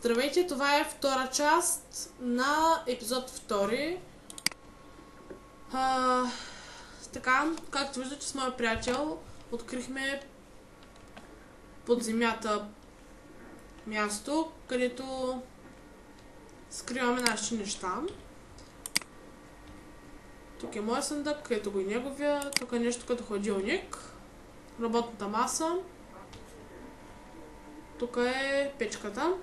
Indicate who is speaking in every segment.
Speaker 1: Здравейте, това е втора част на епизод 2. Така, както виждате, с моя приятел открихме под земята място, където скриваме нашите неща. Тук е моя съндък, където го и неговия. Тук е нещо като хладилник. Работната маса. Тук е печката.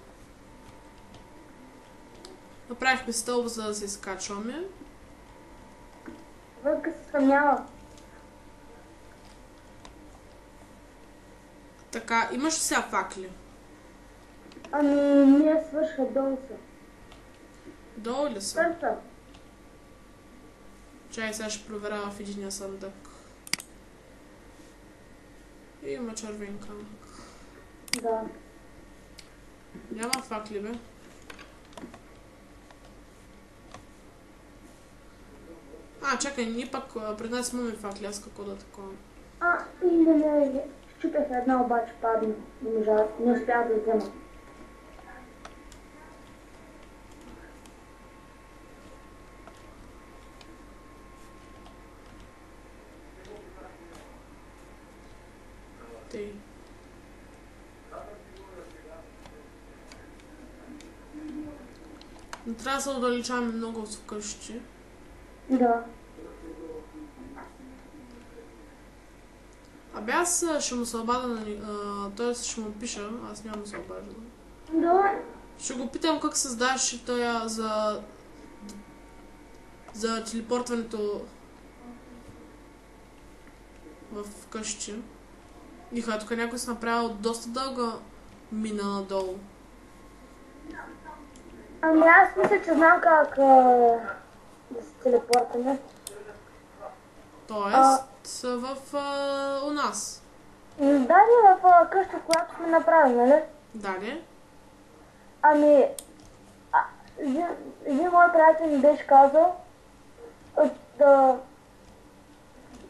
Speaker 1: Направихме стълб, за да се изкачваме.
Speaker 2: Вънка се съмнява.
Speaker 1: Така, имаш ли сега факли?
Speaker 2: Ами, ние свършва долу са.
Speaker 1: Долу ли са?
Speaker 2: Свършва.
Speaker 1: Чай, сега ще проверя в единия съндък. Има червен камък.
Speaker 2: Да.
Speaker 1: Няма факли, бе. Чакай, ние пак пред нас имаме факли, аз какво да такова.
Speaker 2: Не. Щупех една, обаче падна. Не успях да взема.
Speaker 1: Тъй. Не трябва да се отдалечаваме много от вкъщи.
Speaker 2: Да.
Speaker 1: Аз ще му се обада, т.е. ще му пиша, аз няма да се обаждам.
Speaker 2: Да.
Speaker 1: Ще го питам как създаваш тоя за телепортването в къщи. Иха, тук някой си направил доста дълга мина надолу.
Speaker 2: Ами аз мисля, че знам как да се телепортаме.
Speaker 1: Тоест, у нас.
Speaker 2: Дали в къща, която сме направили, нали?
Speaker 1: Дали?
Speaker 2: Ами, един мой приятел ми беше казал да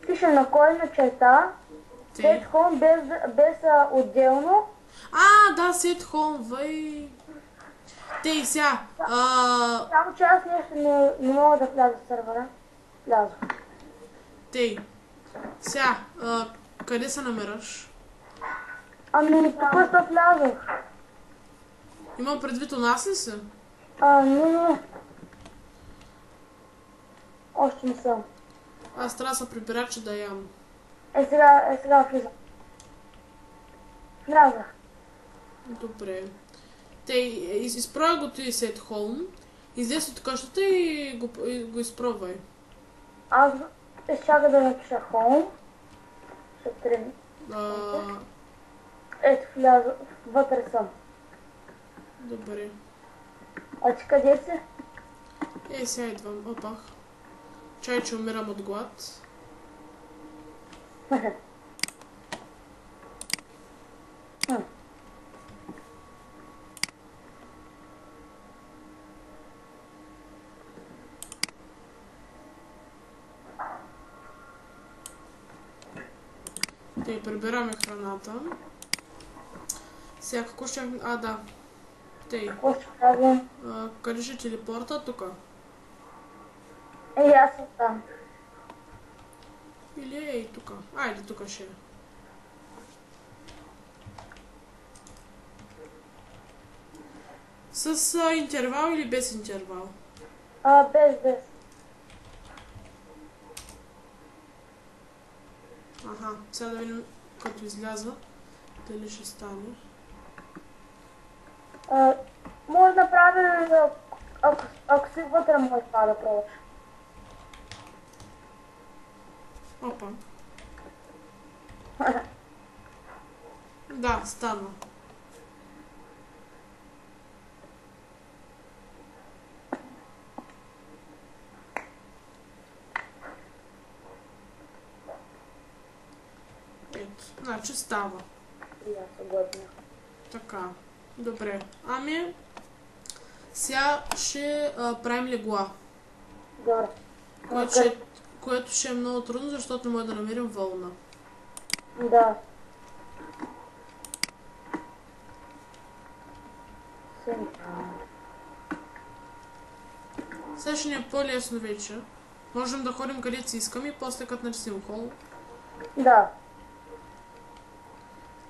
Speaker 2: пише на кой на черта, Set Home без отделно.
Speaker 1: Да, Set Home, въй. Тей, сега.
Speaker 2: Само че аз нещо не мога да вляза в сървъра. Влязох.
Speaker 1: Тей, сега, къде се намираш?
Speaker 2: Ами, току-що влязох.
Speaker 1: Имам предвид у нас ли си?
Speaker 2: Не. Още не съм.
Speaker 1: Аз трябва да се прибера, че да ям.
Speaker 2: Сега влизам. Влязах.
Speaker 1: Добре. Тей, изпробвай го ти Set Home. Излез от къщата и го изпробвай.
Speaker 2: Аз изчака да напиша Home. Ще тръгна. Ето, влязох. Вътре съм.
Speaker 1: Добре.
Speaker 2: А ти къде си?
Speaker 1: Сега идвам. Опах. Чай, че умирам от глад. Тъй, прибираме храната. Сега какво ще... да. Тъй.
Speaker 2: Какво ще правим?
Speaker 1: Къде ще телепорта? Тука.
Speaker 2: Аз съм там.
Speaker 1: Или тука. Айде, тука ще е. С интервал или без интервал?
Speaker 2: Без.
Speaker 1: Сега да видим като изляза дали ще стане.
Speaker 2: Може да правим, ако си вътре, може това да пробваш.
Speaker 1: Опа. Да, стана. Ето, значи става.
Speaker 2: И аз съгласна.
Speaker 1: Така, добре. Сега ще правим легла.
Speaker 2: Добре.
Speaker 1: Което ще е много трудно, защото не може да намерим вълна.
Speaker 2: Да.
Speaker 1: Сега ще ни е по-лесно вече. Можем да ходим където си искаме и после като нарисим хол.
Speaker 2: Да.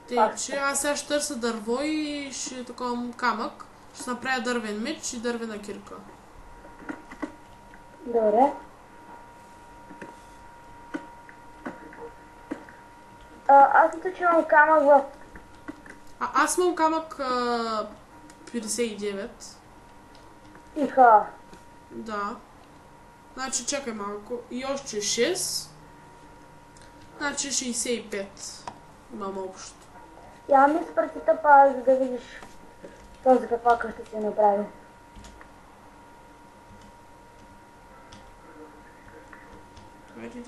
Speaker 1: Тъй, че аз сега ще търся дърво и ще таковам камък. Ще направя дървен меч и дървена кирка.
Speaker 2: Добре. Аз мисля, че имам камък в...
Speaker 1: Аз имам камък 59.
Speaker 2: Иха.
Speaker 1: Да. Значи чакай малко. И още 6. Значи 65. Имам общо.
Speaker 2: Я ми спрати тъпа, за да видиш този каква къща си направи.
Speaker 1: Хайде.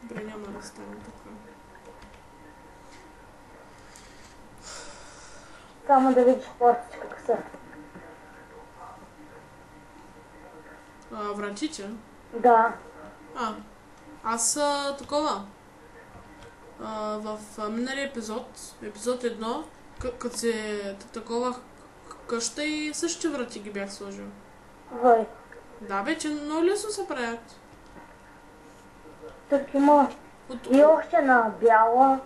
Speaker 1: Добре, няма да стане така.
Speaker 2: Само да видиш портите как са.
Speaker 1: Вратите?
Speaker 2: Да.
Speaker 1: Аз такова. В миналия епизод 1, като се такова къща и същите врати ги бях сложил.
Speaker 2: Вой.
Speaker 1: Да, вече много лесно се правят.
Speaker 2: Тук има и още на бяла.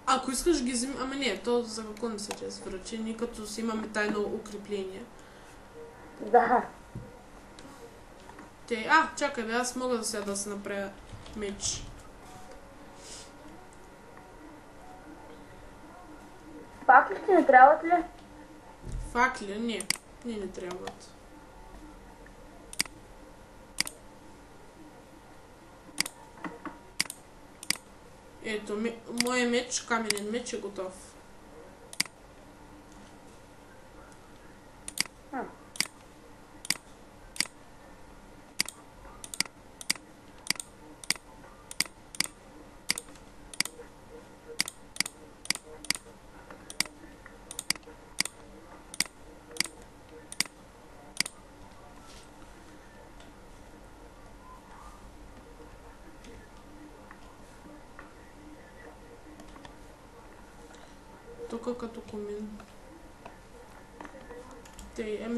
Speaker 1: Ако искаш ги вземи... Ама не, то за какво не са тези врати? Ние като си имаме тайно укрепление.
Speaker 2: Да.
Speaker 1: Чакай бе, аз мога да сега да се направя меч.
Speaker 2: Пак ли ти не трябват ли?
Speaker 1: Факли? Не. Не трябват. Ето, моят меч, каменен меч е готов. Тук като комин.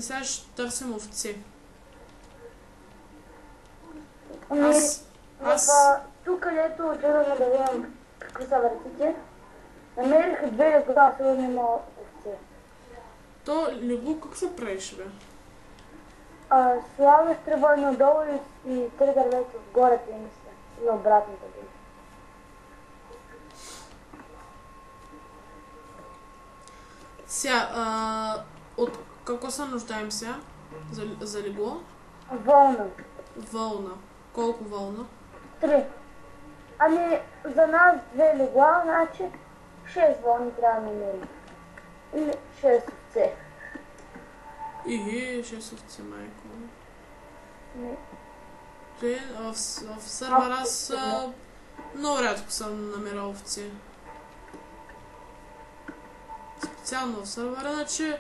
Speaker 1: Сега ще търсим овце.
Speaker 2: Тук, където отидаме да видим какви са вратите, намерих две легла, сигурно има овце.
Speaker 1: То легло как се правиш, бе?
Speaker 2: Слагаш тръбани отдолу и три дървета отгоре, ти мисля. И обратното би.
Speaker 1: Сега, от какво се нуждаем сега? За легло?
Speaker 2: Вълна.
Speaker 1: Вълна. Колко вълна?
Speaker 2: 3. Ами, за нас 2 легла, значи 6 вълни трябва да намерим. Или 6 овце.
Speaker 1: 6 овце, майко.
Speaker 2: Не.
Speaker 1: В сървъра аз много рядко съм намерил овце. Специално в сървъра, значи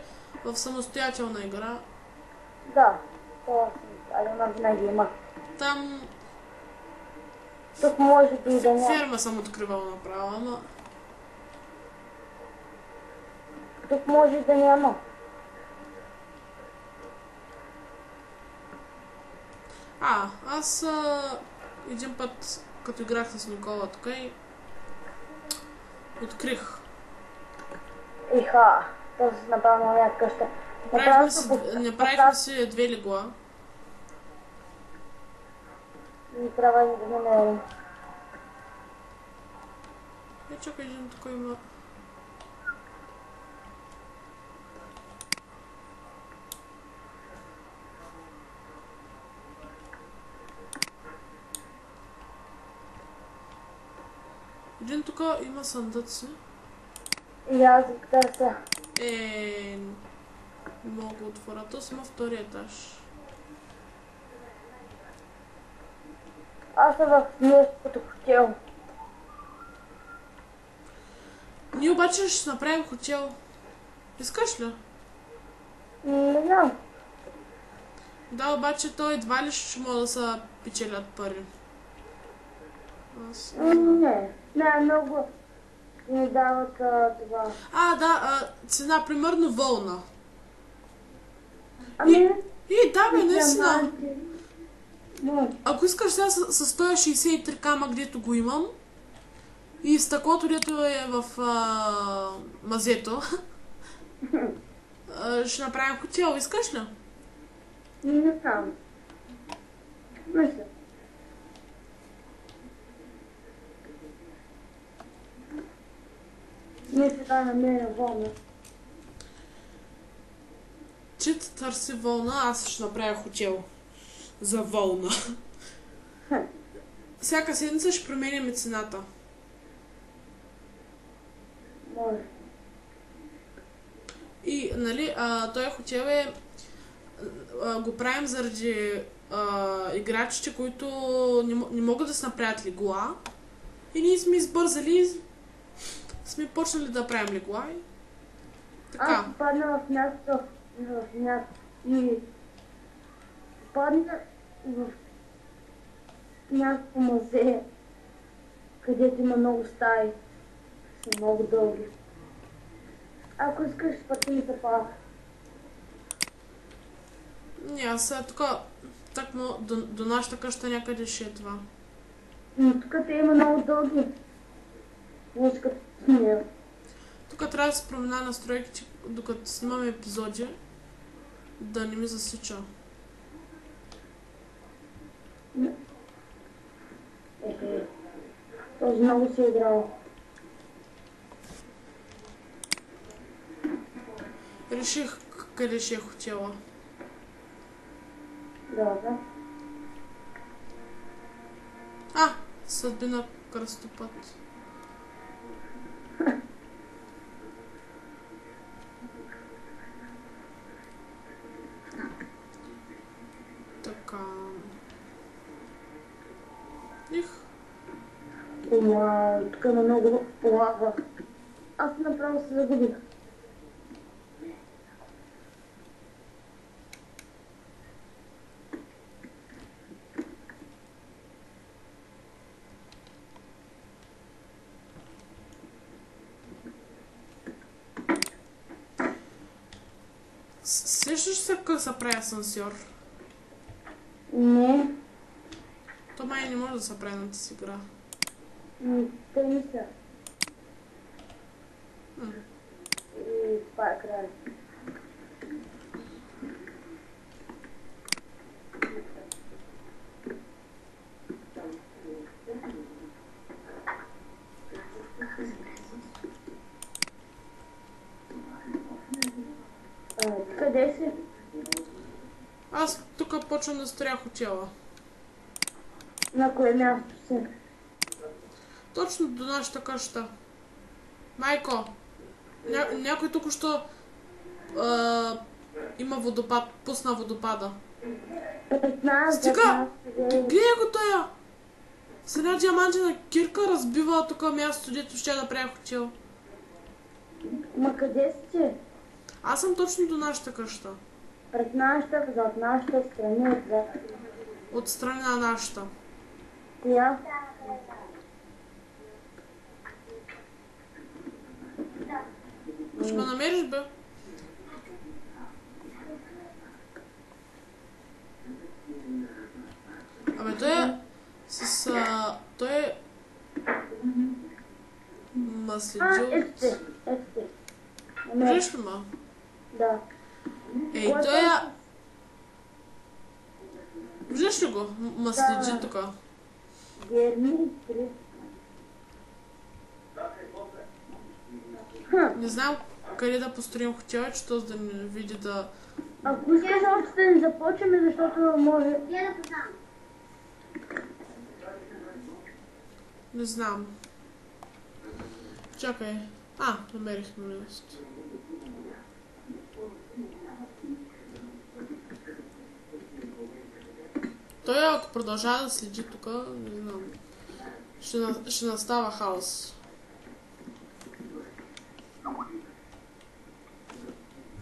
Speaker 1: в самостоятелна игра.
Speaker 2: Да, това винаги има.
Speaker 1: Там...
Speaker 2: Тук може би да няма.
Speaker 1: Ферма съм откривал направо, ама...
Speaker 2: Тук може да няма.
Speaker 1: Аз един път, като играх с Никола тук и открих.
Speaker 2: Това си направо на моя къща.
Speaker 1: Направихме си 2 легла.
Speaker 2: Не трябва да намерим.
Speaker 1: Чакай, един тук има... Един тук има съндъци.
Speaker 2: И аз ги търся.
Speaker 1: Не мога да отворя. То си има втория етаж.
Speaker 2: Аз съм в нещо като хотел.
Speaker 1: Ние обаче ще направим хотел. Искаш ли?
Speaker 2: Не знам.
Speaker 1: Да, обаче то едва ли ще може да се печелят пари.
Speaker 2: Не, много. ни дават това.
Speaker 1: Да, цена, примерно волна.
Speaker 2: Ами,
Speaker 1: Да, бе, наистина.
Speaker 2: диаманти. Може.
Speaker 1: Ако искаш сега с 163 кама, където го имам, и стъклото, дето е в мазето, ще направим хотел. Искаш ли?
Speaker 2: Не знам. Мисля. Мисля да намеря волна.
Speaker 1: Чит търси волна, аз ще направя хотел. За волна. Всяка седмица ще променяме цената.
Speaker 2: Може.
Speaker 1: И, нали, този хотел го правим заради играчите, които не могат да се направят легла. И ние сме избързали, сме почнали да правим легла. И така.
Speaker 2: Аз попадна в място, и попадна в някакво музей, където има много стаи, са много дълги. Ако искаш, пъти се пак.
Speaker 1: Не, аз сега тук, до нашата къща някъде ще е това.
Speaker 2: Но тук те има много дълги. Може като снимя.
Speaker 1: Тук трябва да се променя настройките, докато снимаме епизоди, да не ми засича.
Speaker 2: Този много си е играл.
Speaker 1: Реших къде ще е хотела.
Speaker 2: Добре.
Speaker 1: Съдбина кръстопът. Така.
Speaker 2: Тук има много лава. Аз направо се загубих.
Speaker 1: Сещаш се как се прави асансьор?
Speaker 2: Не.
Speaker 1: То май не може да се прави на тази игра.
Speaker 2: Те не са. И това е край. Къде си?
Speaker 1: Аз тук почвам да строя хотела.
Speaker 2: На кое място си?
Speaker 1: Точно до нашата къща. Майко, някой тук що има водопад, пусна водопада.
Speaker 2: 15,
Speaker 1: Стига!
Speaker 2: 15,
Speaker 1: Гледай го тоя! С една диамантина кирка разбива тук мястото, дето ще да правя хотел.
Speaker 2: Ма къде си ти?
Speaker 1: Аз съм точно до нашата къща.
Speaker 2: Пред нашата, зад нашата, страни, отзад.
Speaker 1: От страна на нашата.
Speaker 2: Коя?
Speaker 1: Ще ме намериш, бе? Абе, той е маслиджо.
Speaker 2: Ето.
Speaker 1: Виждаш ли ма?
Speaker 2: Да.
Speaker 1: Ей, той е... Виждаш ли го? Маслиджи тук.
Speaker 2: Герми 3.
Speaker 1: Не знам къде да построим хотела, че този да не види да...
Speaker 2: Ако искаш още да не започваме, защото може...
Speaker 1: Не знам. Чакай. Намерихме място. Той ако продължава да следи тук, не знам. Ще настава хаос.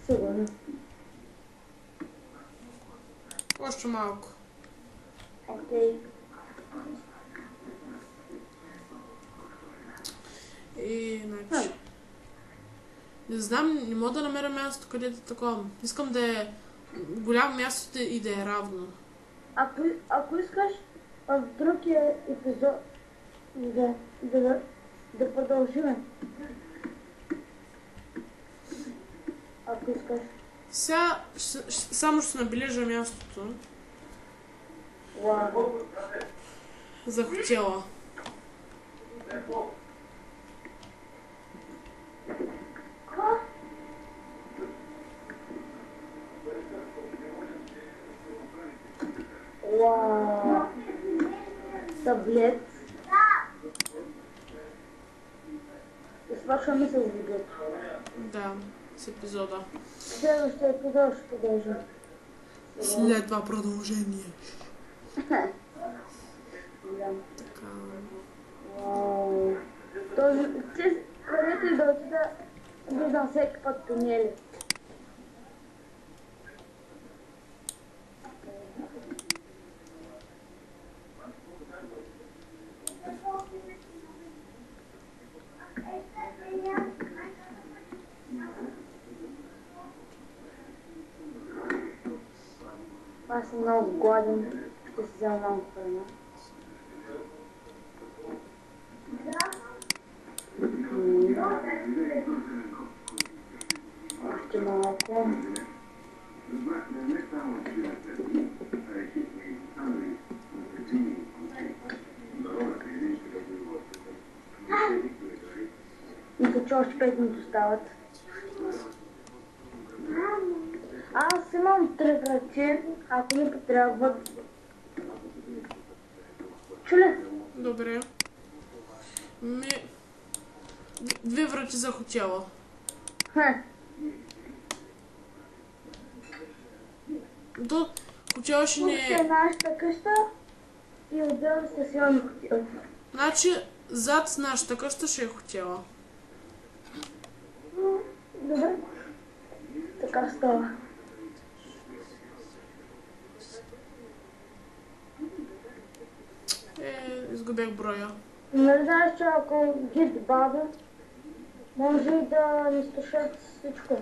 Speaker 2: Сигурно.
Speaker 1: Още малко.
Speaker 2: Окей.
Speaker 1: значи... Не знам, не мога да намеря място, където е такова. Искам да е голямо място и да е равно.
Speaker 2: Ако искаш в другия епизод да продължим. Ако искаш.
Speaker 1: Сега само ще набележа мястото.
Speaker 2: Вау.
Speaker 1: За хотела.
Speaker 2: Вау. Таблет. И свършваме с видеото.
Speaker 1: Да, с епизода.
Speaker 2: Следващия епизод ще продължим.
Speaker 1: След това продължение.
Speaker 2: Да.
Speaker 1: Така.
Speaker 2: Вау. Този, където и да отида, виждам всеки път тунели. Аз съм много гладен, ще си взема малко храна. Още малко. Мисля, че още 5 минути остават. Аз имам 3 врачи, ако ми потребват. Чули?
Speaker 1: Добре. 2 врати за хотела. До хотела ще
Speaker 2: Тук
Speaker 1: не
Speaker 2: ще е нашата къща и отделно ще си имаме хотел.
Speaker 1: Значи, зад нашата къща ще е хотела.
Speaker 2: Добре. Така става.
Speaker 1: Изгубях броя.
Speaker 2: Не знаеш, че ако ги добавя, може и да изтушат всичко.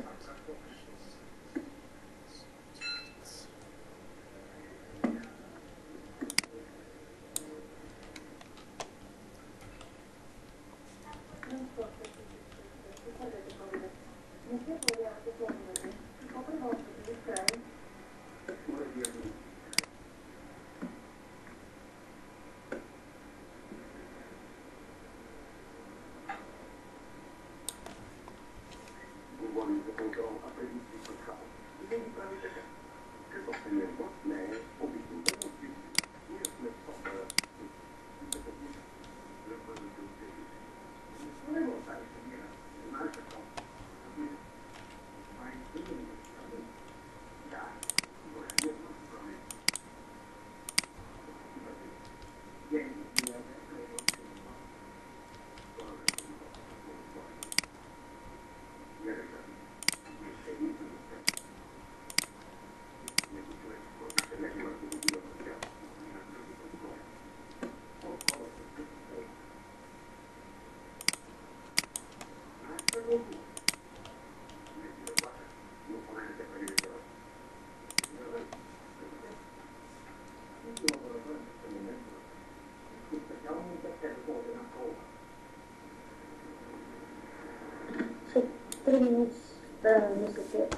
Speaker 2: След 3 минути,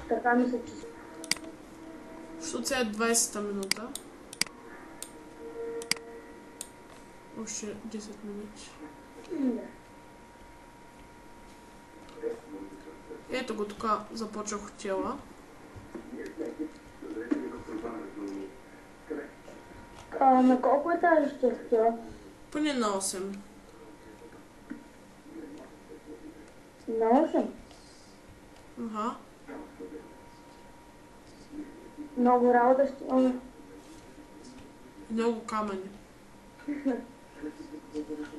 Speaker 2: така мисля, че...
Speaker 1: Защото сега е 20-та минута. Още 10 минути.
Speaker 2: Да.
Speaker 1: Ето го тук започва хотела.
Speaker 2: На колко етажа ще хотела?
Speaker 1: Поне на 8.
Speaker 2: На 8?
Speaker 1: Ага.
Speaker 2: Много работа ще имаме.
Speaker 1: Много камъни.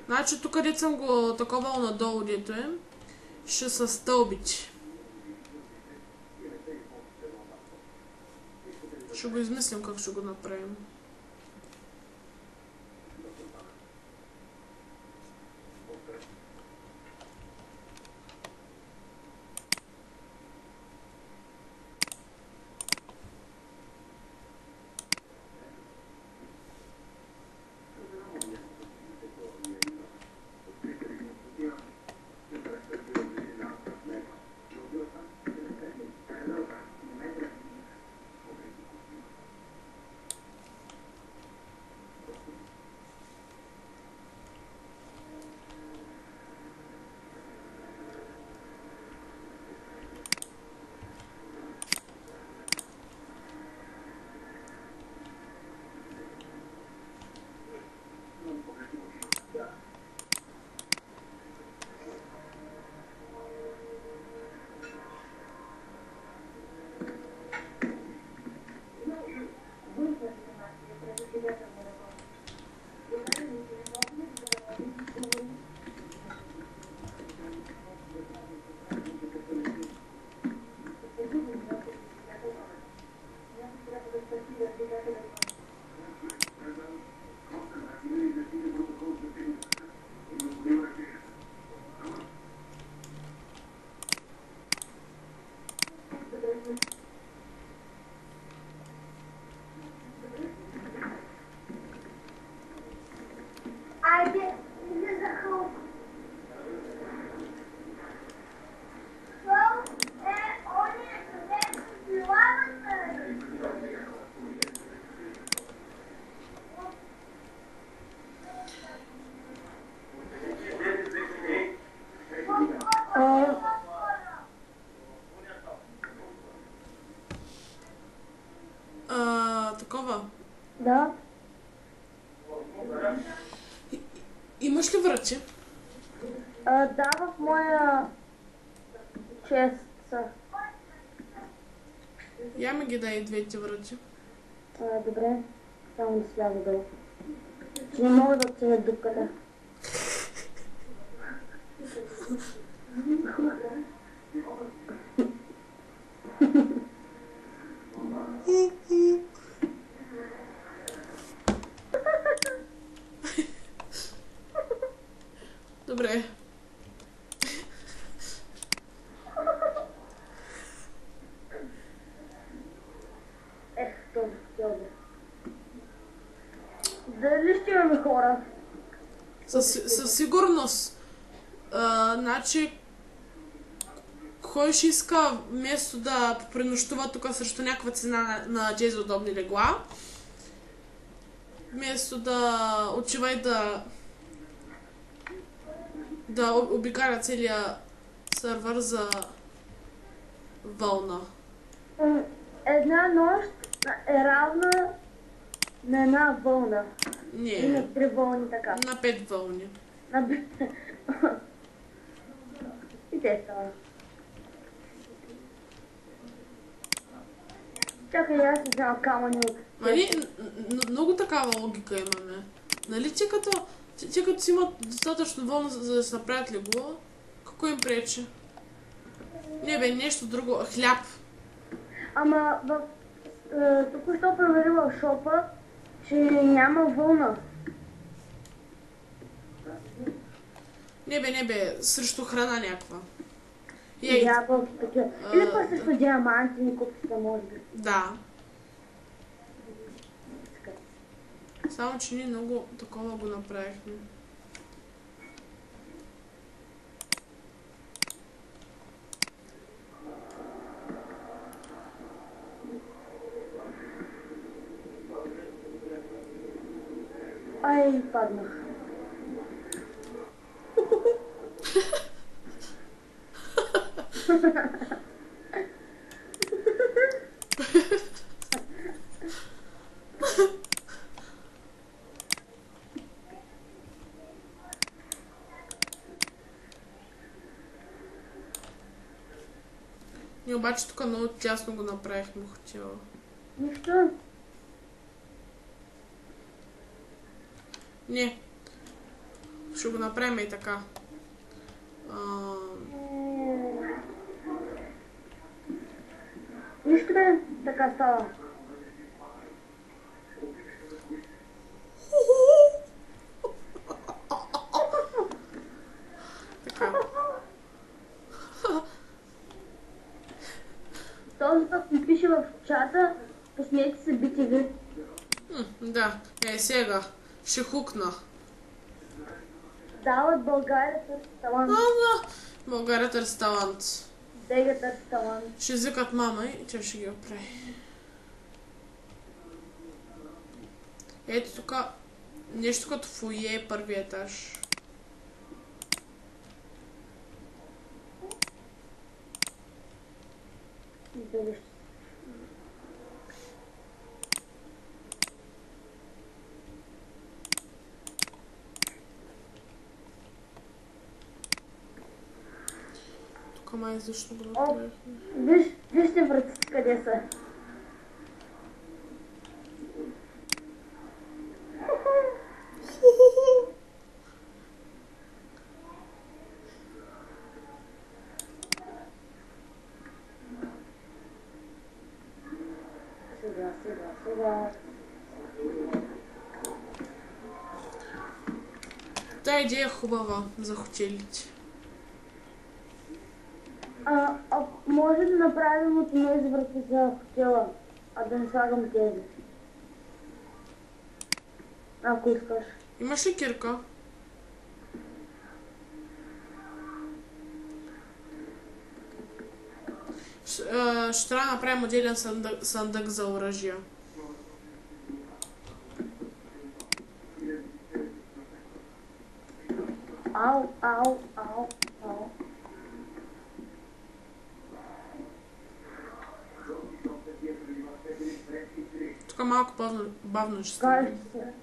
Speaker 1: Значи тук където съм го таковал надолу, дето е, ще са стълбичи. Ще го измислим как ще го направим.
Speaker 2: Да.
Speaker 1: Имаш ли връчи?
Speaker 2: Да, в моя чест са.
Speaker 1: Я ми ги дай двете връчи.
Speaker 2: Добре, само да сляза долу. Че не мога да отсея дупката.
Speaker 1: Добре.
Speaker 2: Този хотел. Дали ще имаме хора?
Speaker 1: Със сигурност. Значи, кой ще иска вместо да пренощува тук срещу някаква цена на тези удобни легла, вместо да отива и да обикаля целия сървър за вълна.
Speaker 2: Една нощ е равна на една вълна.
Speaker 1: Не.
Speaker 2: И на 3 вълни така.
Speaker 1: На 5 вълни.
Speaker 2: И те става. Чакай, аз ще взема камъни от...
Speaker 1: Нали, много такава логика имаме. Нали, те като си имат достатъчно вълна, за да се направят легло, какво им пречи? Не бе, нещо друго. Хляб.
Speaker 2: Ама току-що проверих в шопа, че няма вълна.
Speaker 1: Не бе, срещу храна някаква.
Speaker 2: Ябълки такива. Или пък срещу диаманти ни купите, може би.
Speaker 1: Да. Само, че ние много такова го направихме.
Speaker 2: Ай, паднах.
Speaker 1: Ние обаче тук много тясно го направихме хотела.
Speaker 2: Нищо.
Speaker 1: Не. Ще го направим и така.
Speaker 2: Нищо бе, така става.
Speaker 1: Така.
Speaker 2: Този път ми пише в чата, посмейте се BTV.
Speaker 1: Да, сега. Ще хукна.
Speaker 2: Дават България търси талант.
Speaker 1: България търси талант.
Speaker 2: Дега търси талант.
Speaker 1: Ще извикат мама и тя ще ги оправи. Ето тук нещо като фойе, първи етаж.
Speaker 2: Дали ще...
Speaker 1: Тук май защо го направихме.
Speaker 2: Вижте вратите къде са. Сега.
Speaker 1: Та идея е хубава за хотелите.
Speaker 2: Може да направим от тези врати за хотела, а да не слагам тези. Ако искаш.
Speaker 1: Имаш ли кирка? Ще трябва да направим отделен съндък за оръжия.
Speaker 2: Ау.
Speaker 1: Тук Тук малко бавно ще
Speaker 2: Кажи
Speaker 1: стане.
Speaker 2: се.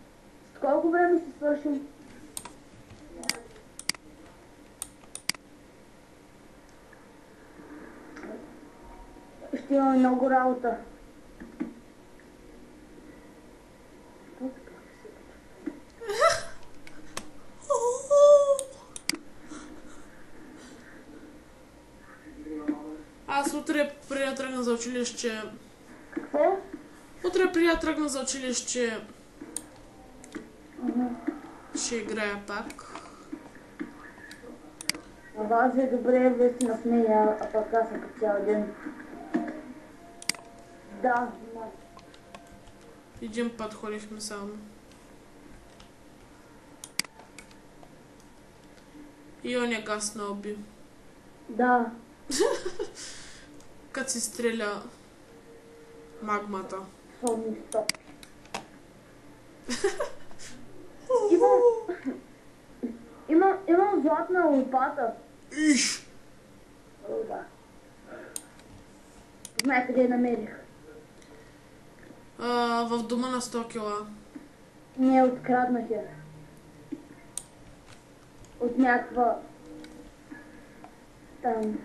Speaker 2: С колко време си свършим? Ще имаме много работа.
Speaker 1: Аз утре преди да тръгна за училище...
Speaker 2: Какво?
Speaker 1: Утре преди да тръгна за училище... Ще играя пак.
Speaker 2: А вас е добре, вие си насмея, а пък аз съм по цял ден. Да, май.
Speaker 1: Един път ходихме само. И он я гасна уби.
Speaker 2: Да.
Speaker 1: Като си стреля магмата.
Speaker 2: Солни стоп. Имам златна лопата.
Speaker 1: Иш!
Speaker 2: О, да. Знае къде я намерих.
Speaker 1: В дома на 100 кила.
Speaker 2: Не откраднах я. От някаква... Там...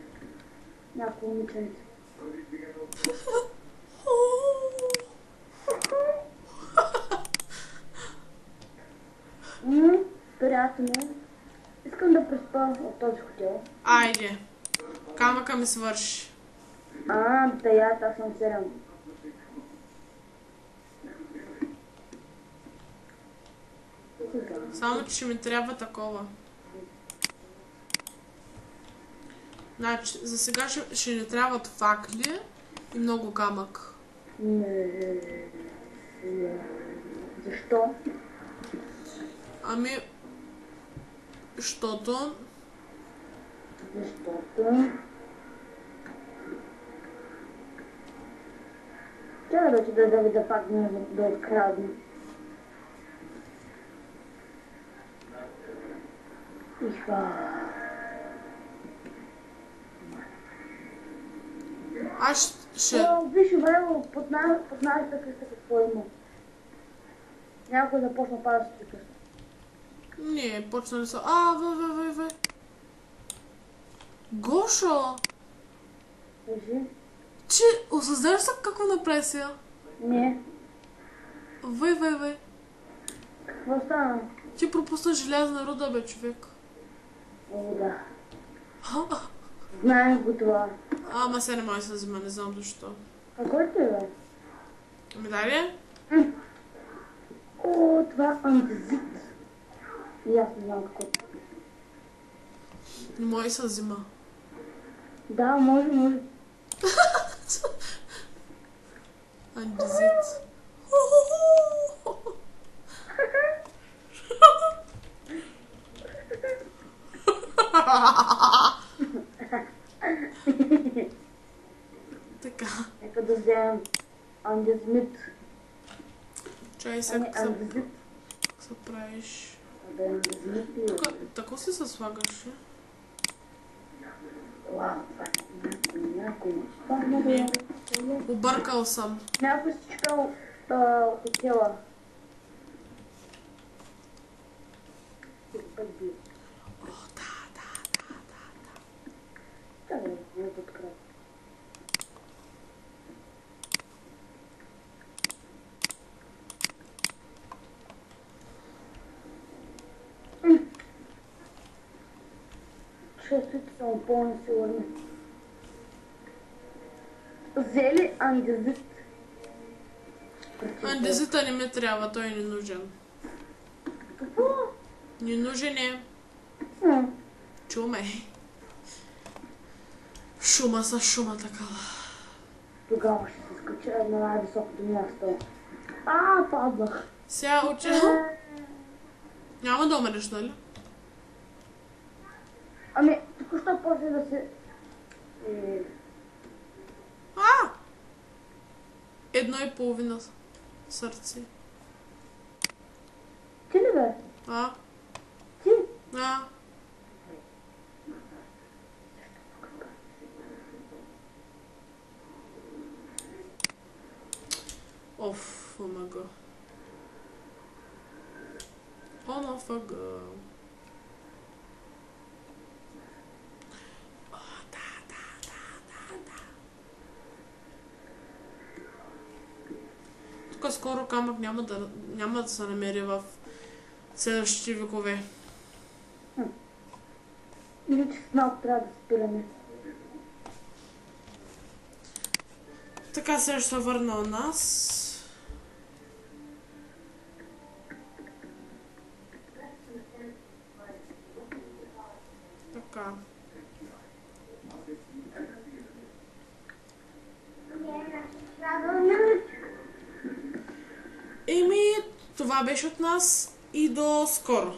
Speaker 2: Някакво момиченце. Приятно. Искам да преспа от този хотел.
Speaker 1: Айде. Камъка ми свърши.
Speaker 2: Да я, аз съм 7.
Speaker 1: Само, че ми трябва такова. Значи, за сега ще ни трябват факли и много камък.
Speaker 2: Защо?
Speaker 1: Ами, защото...
Speaker 2: Чакай да ти да видя пак да открадна.
Speaker 1: Аз ще...
Speaker 2: Виж, Ивайло, под къста какво има. Някой да почна падащите къста.
Speaker 1: Не, почнали са... Ве. Гошо!
Speaker 2: Кажи?
Speaker 1: Че, осъзнаваш се какво направи сега?
Speaker 2: Не.
Speaker 1: Ве.
Speaker 2: Какво стана?
Speaker 1: Ти пропусна желязна руда, бе, човек.
Speaker 2: О, да. Знаех го това.
Speaker 1: Ама сега не може да се взима, не знам защо.
Speaker 2: А кой ти бе?
Speaker 1: Ами дали?
Speaker 2: О, това андезит. И аз не знам какво.
Speaker 1: Не може да се взима.
Speaker 2: Да, може.
Speaker 1: Андезит. Така.
Speaker 2: Нека да вземем андезмит.
Speaker 1: Чай сега какво
Speaker 2: Андезит.
Speaker 1: се правиш.
Speaker 2: Да, андезмит и...
Speaker 1: Тако си се слагаш,
Speaker 2: Вау, някой. Това е много яко.
Speaker 1: Объркал съм.
Speaker 2: Някой си чекал хотела.
Speaker 1: О, да.
Speaker 2: Чакай, не е подкрай. Чувството съм пълно сигурна. Взели андезит.
Speaker 1: Андезита не ми трябва, той е ненужен.
Speaker 2: Какво?
Speaker 1: Не нужен е. Чуме. Шума с шума такава.
Speaker 2: Тогава ще се скача на най-високото място. Паднах.
Speaker 1: Сега учи... Няма да умреш, нали?
Speaker 2: Ами, току-що почне да се...
Speaker 1: Едно и половина сърце.
Speaker 2: Ти ли бе? Ти?
Speaker 1: Оф. ФМГ. ОМФГ. О, да. Тук скоро камък няма да се намери в следващите векове.
Speaker 2: Или че малко трябва да спираме.
Speaker 1: Така сега ще се върна у нас. Така. Еми, това беше от нас и до скоро.